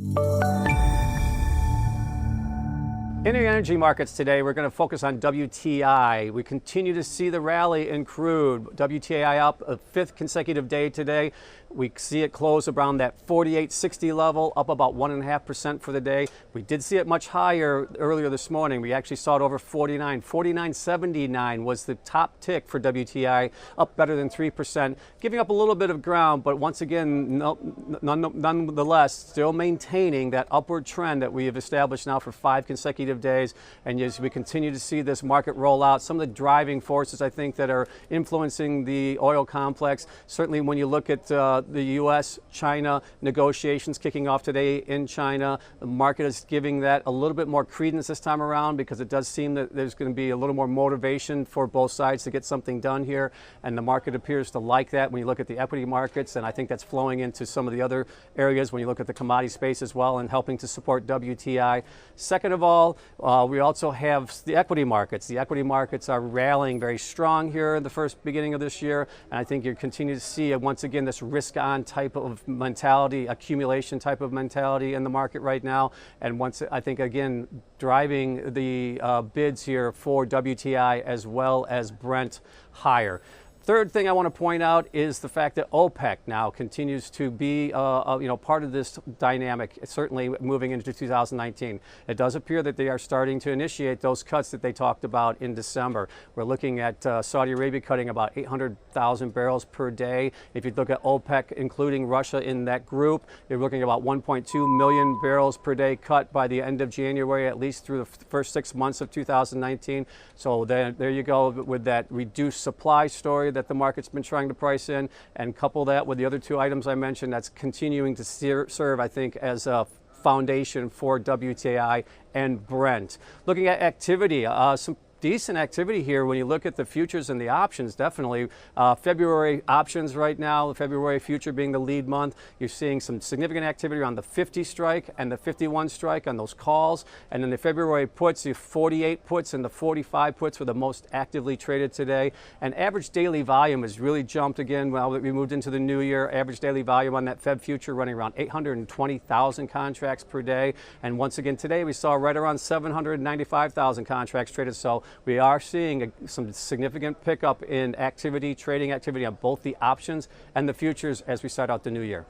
In the energy markets today, we're going to focus on WTI. We continue to see the rally in crude. WTI up a fifth consecutive day today. We see it close around that 48.60 level, up about 1.5% for the day. We did see it much higher earlier this morning. We actually saw it over 49. 49.79 was the top tick for WTI, up better than 3%, giving up a little bit of ground, but once again, nonetheless, still maintaining that upward trend that we have established now for 5 consecutive days. And as we continue to see this market roll out, some of the driving forces I think that are influencing the oil complex, certainly when you look at the U.S.-China negotiations kicking off today in China, the market is giving that a little bit more credence this time around because it does seem that there's going to be a little more motivation for both sides to get something done here, and the market appears to like that when you look at the equity markets, and I think that's flowing into some of the other areas when you look at the commodity space as well and helping to support WTI. Second of all, we also have the equity markets. The equity markets are rallying very strong here in the first beginning of this year, and I think you continue to see once again this risk-on type of mentality, accumulation type of mentality in the market right now, and once I think again driving the bids here for WTI as well as Brent higher. Third thing I want to point out is the fact that OPEC now continues to be part of this dynamic, certainly moving into 2019. It does appear that they are starting to initiate those cuts that they talked about in December. We're looking at Saudi Arabia cutting about 800,000 barrels per day. If you look at OPEC, including Russia in that group, you're looking at about 1.2 million barrels per day cut by the end of January, at least through the first 6 months of 2019. So there you go with that reduced supply story that the market's been trying to price in, and couple that with the other two items I mentioned, that's continuing to serve, I think, as a foundation for WTI and Brent. Looking at activity, some decent activity here when you look at the futures and the options, definitely. February options right now, the February future being the lead month, you're seeing some significant activity around the 50 strike and the 51 strike on those calls. And then the February puts, the 48 puts and the 45 puts were the most actively traded today. And average daily volume has really jumped again now that we moved into the new year. Average daily volume on that Feb future running around 820,000 contracts per day. And once again today we saw right around 795,000 contracts traded. So we are seeing some significant pickup in activity, trading activity on both the options and the futures as we start out the new year.